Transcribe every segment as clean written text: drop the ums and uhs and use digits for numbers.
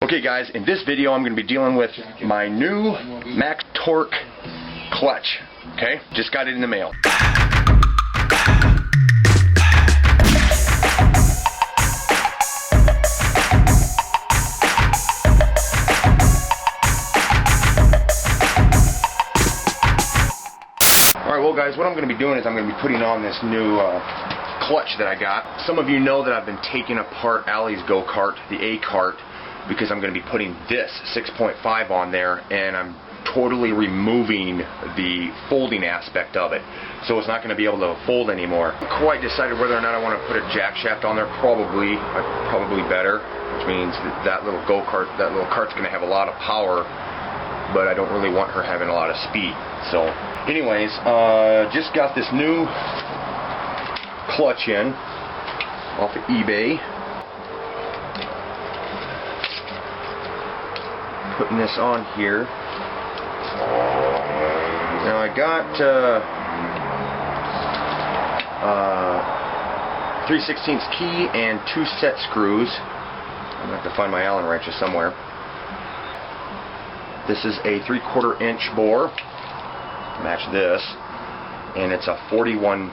Okay guys, in this video I'm going to be dealing with my new max torque clutch. Okay, just got it in the mail. Alright, well guys, what I'm going to be doing is I'm going to be putting on this new clutch that I got. Some of you know that I've been taking apart Allie's go-kart, the KART, because I'm going to be putting this 6.5 on there, and I'm totally removing the folding aspect of it, so it's not going to be able to fold anymore. I haven't quite decided whether or not I want to put a jack shaft on there. Probably better, which means that little go-kart, that little kart's going to have a lot of power, but I don't really want her having a lot of speed. So anyways, just got this new clutch in off of eBay. Putting this on here. Now I got 3/16 key and 2 set screws. I'm gonna have to find my Allen wrenches somewhere. This is a 3/4 inch bore. Match this, and it's a 41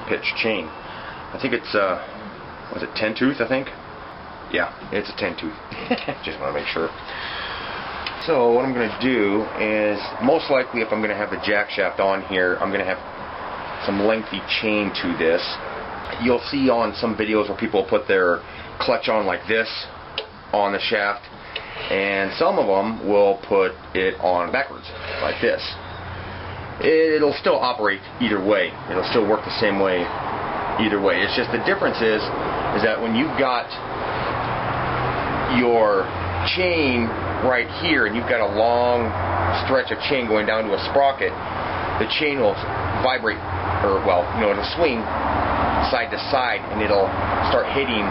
pitch chain. I think it's was it 10 tooth? I think. Yeah, it's a 10 tooth. Just want to make sure. So what I'm going to do is, most likely if I'm going to have the jack shaft on here, I'm going to have some lengthy chain to this. You'll see on some videos where people put their clutch on like this on the shaft, and some of them will put it on backwards like this. It'll still operate either way. It'll still work the same way either way. It's just the difference is that when you've got your chain right here and you've got a long stretch of chain going down to a sprocket, the chain will vibrate, or well, you know, it'll swing side to side, and it'll start hitting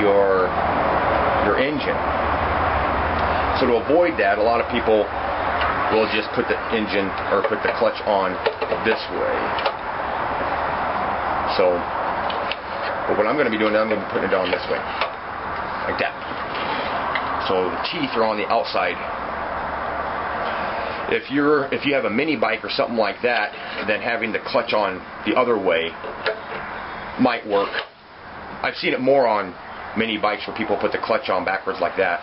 your engine. So to avoid that, a lot of people will just put the engine or put the clutch on this way. So, but what I'm going to be doing now, I'm going to be putting it on this way, like that. So the teeth are on the outside. If you have a mini bike or something like that, then having the clutch on the other way might work. I've seen it more on mini bikes where people put the clutch on backwards like that,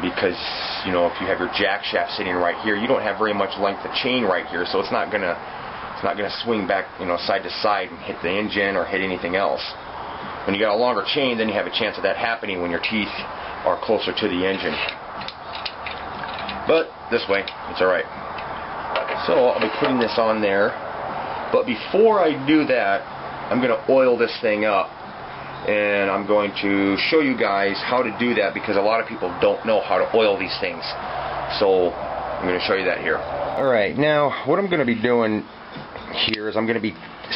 because you know, if you have your jack shaft sitting right here, you don't have very much length of chain right here, so it's not gonna swing back, you know, side to side and hit the engine or hit anything else. When you got a longer chain, then you have a chance of that happening when your teeth are closer to the engine. But this way, it's alright. So I'll be putting this on there, but before I do that, I'm going to oil this thing up, and I'm going to show you guys how to do that, because a lot of people don't know how to oil these things. So I'm going to show you that here. Alright, now what I'm going to be doing here is I'm going to be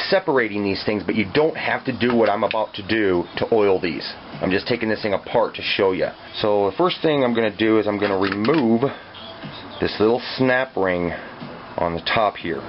separating these things, but you don't have to do what I'm about to do to oil these. I'm just taking this thing apart to show you. So the first thing I'm going to do is I'm going to remove this little snap ring on the top here.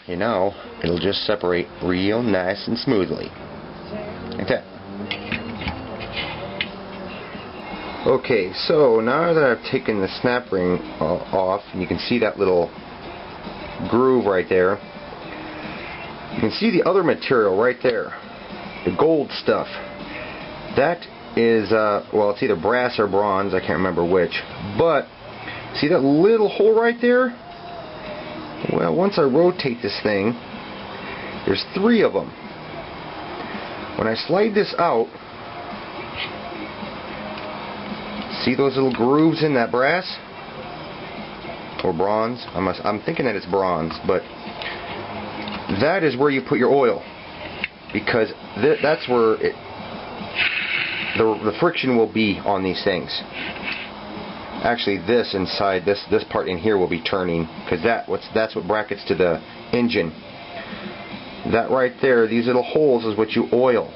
You know, it'll just separate real nice and smoothly. Like that. Okay, so now that I've taken the snap ring off, and you can see that little groove right there, you can see the other material right there, the gold stuff. That is, well, it's either brass or bronze, I can't remember which, but see that little hole right there? Well, once I rotate this thing, there's 3 of them. When I slide this out, see those little grooves in that brass? Or bronze? I'm thinking that it's bronze, but that is where you put your oil, because that's where the friction will be on these things. Actually, this inside, this part in here will be turning, because that's what brackets to the engine. That right there, these little holes is what you oil.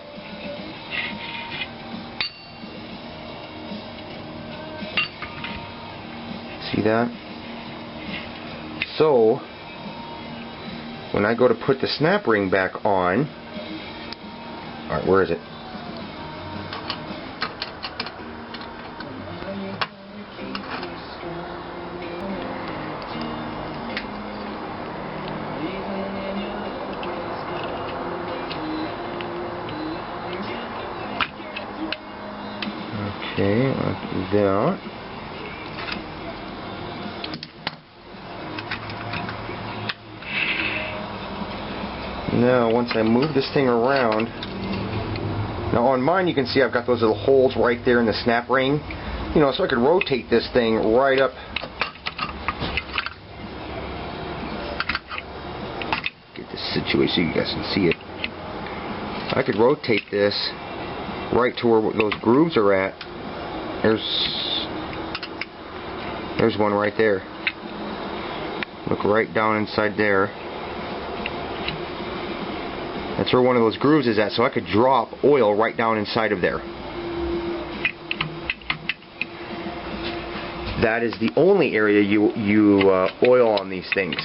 See that? So when I go to put the snap ring back on, alright, where is it? Okay, like that. Now, once I move this thing around, now on mine you can see I've got those little holes right there in the snap ring, you know, so I could rotate this thing right up. Get this situated so you guys can see it. I could rotate this right to where those grooves are at. There's one right there. Look right down inside there. That's where one of those grooves is at, so I could drop oil right down inside of there. That is the only area you oil on these things.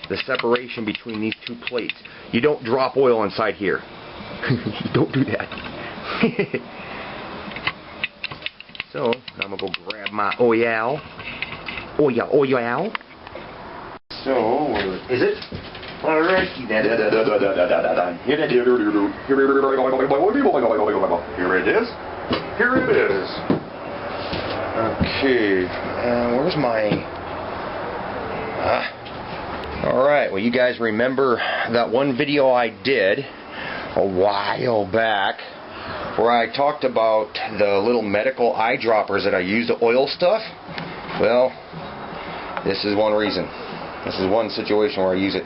The separation between these two plates. You don't drop oil inside here. You don't do that. So, now I'm going to go grab my oil. Oil. So, where is it? Alrighty then. Here it is. Here it is. Okay. Where's my... Alright, well you guys remember that one video I did a while back where I talked about the little medical eyedroppers that I use to oil stuff? Well, this is one reason. This is one situation where I use it.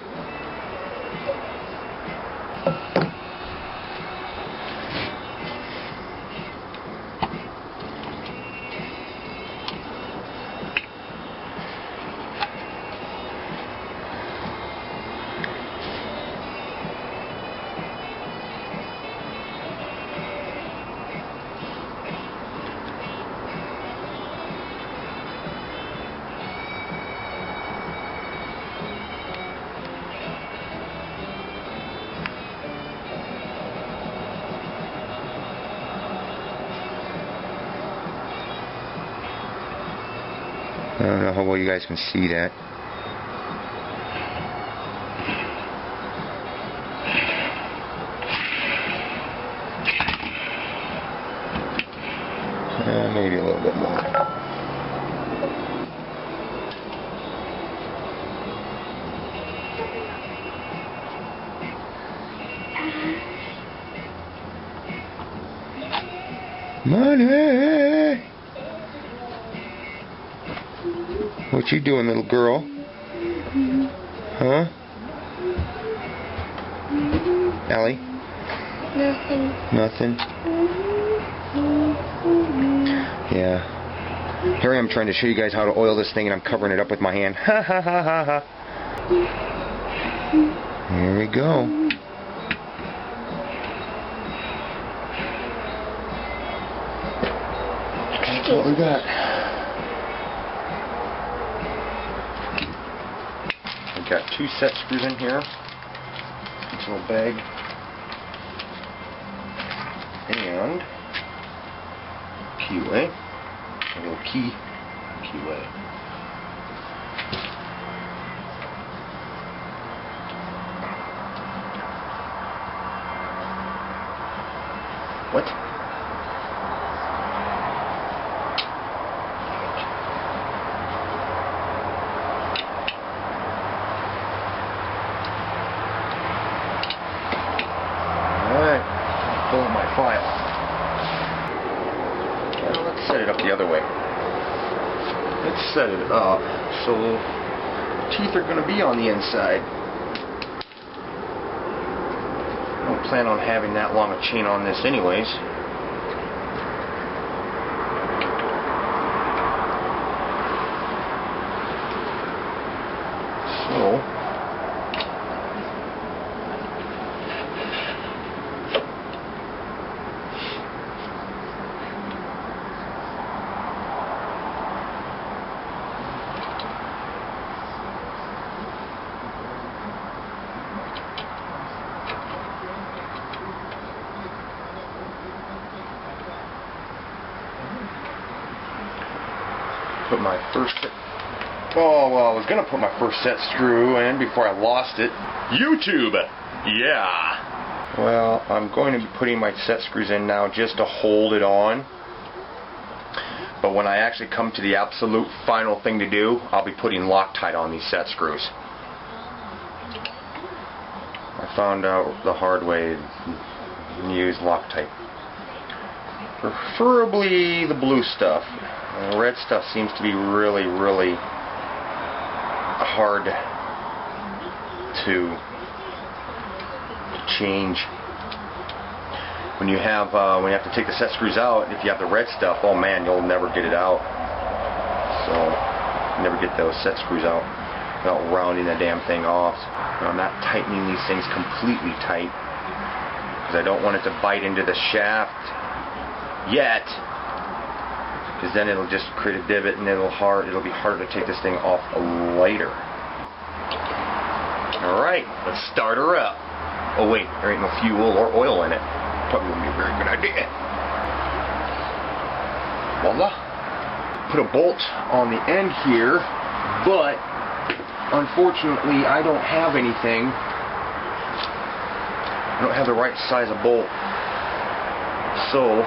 I don't know how well you guys can see that. Maybe a little bit more. Money! What you doing, little girl? Huh? Allie? Nothing. Yeah. Here I am trying to show you guys how to oil this thing and I'm covering it up with my hand. Ha ha ha ha ha. Here we go. That's what we got. I've got 2 set screws in here. This little bag. And keyway. A little keyway. What? Alright, pull up my file. Now let's set it up the other way. Let's set it up so teeth are going to be on the inside. I don't plan on having that long a chain on this anyways. So put my first set. Oh, well, I was gonna put my first set screw in before I lost it. YouTube! Yeah! Well, I'm going to be putting my set screws in now just to hold it on. But when I actually come to the absolute final thing to do, I'll be putting Loctite on these set screws. I found out the hard way to use Loctite. Preferably the blue stuff. The red stuff seems to be really, really hard to change. When you have to take the set screws out, if you have the red stuff, oh man, you'll never get it out. So never get those set screws out without rounding the damn thing off. Now, I'm not tightening these things completely tight because I don't want it to bite into the shaft yet, because then it'll just create a divot and it'll be harder to take this thing off later. Alright, let's start her up. Oh wait, there ain't no fuel or oil in it. Probably wouldn't be a very good idea. Voila. Put a bolt on the end here, but unfortunately I don't have anything. I don't have the right size of bolt. So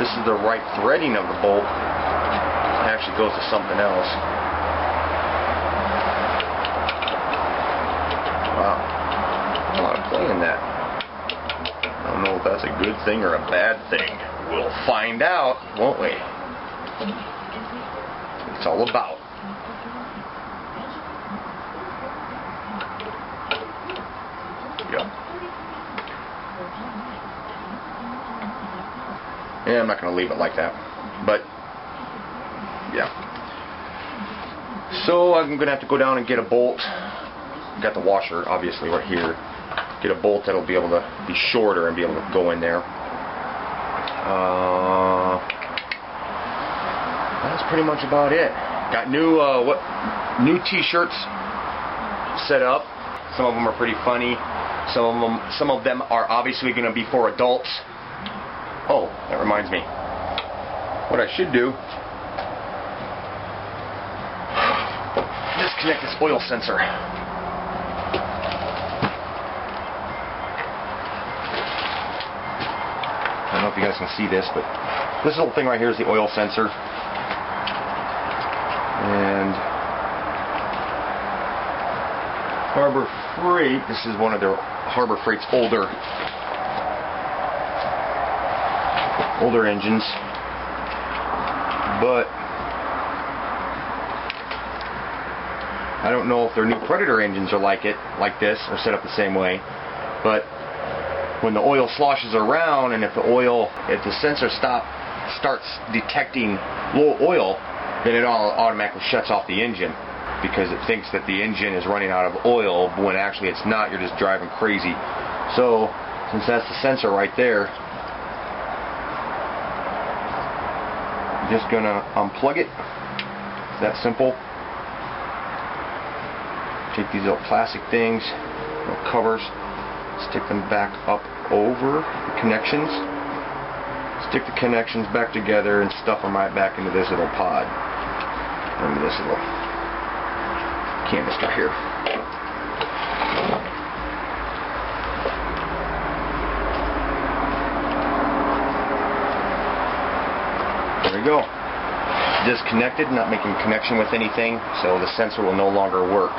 this is the right threading of the bolt. It actually goes to something else. Wow. A lot of play in that. I don't know if that's a good thing or a bad thing. We'll find out, won't we? It's all about. Yep. Yeah, I'm not going to leave it like that. But, yeah. So I'm going to have to go down and get a bolt. Got the washer, obviously, right here. Get a bolt that'll be able to be shorter and be able to go in there. That's pretty much about it. Got new t-shirts set up. Some of them are pretty funny. Some of them are obviously going to be for adults. Oh, that reminds me. What I should do, disconnect this oil sensor. I don't know if you guys can see this, but this little thing right here is the oil sensor. And Harbor Freight, this is one of their Harbor Freight's older engines, but I don't know if their new Predator engines are like this, or set up the same way. But when the oil sloshes around, and if the sensor starts detecting low oil, then it automatically shuts off the engine, because it thinks that the engine is running out of oil, when actually it's not. You're just driving crazy. So since that's the sensor right there, I'm just gonna unplug it. It's that simple. Take these little plastic things, little covers, stick them back up over the connections, stick the connections back together, and stuff them right back into this little pod, into this little canister here. There we go. Disconnected, not making connection with anything, so the sensor will no longer work.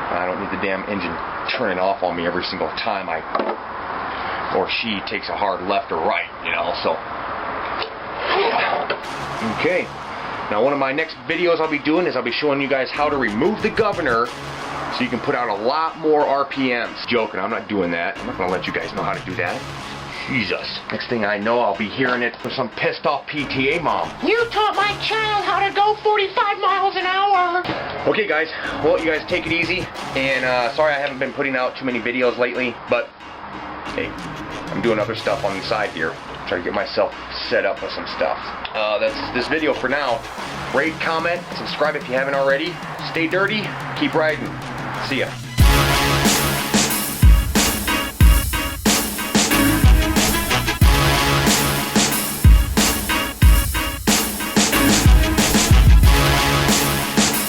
I don't need the damn engine turning off on me every single time I or she takes a hard left or right, you know. So okay, now one of my next videos I'll be doing is I'll be showing you guys how to remove the governor so you can put out a lot more RPMs. Joking, I'm not doing that. I'm not going to let you guys know how to do that. Jesus. Next thing I know, I'll be hearing it from some pissed off PTA mom. You taught my child how to go 45 miles an hour. Okay guys, well, you guys take it easy, and sorry I haven't been putting out too many videos lately, but hey, I'm doing other stuff on the side here, trying to get myself set up with some stuff. That's this video for now. Rate, comment, subscribe if you haven't already. Stay dirty, keep riding. See ya.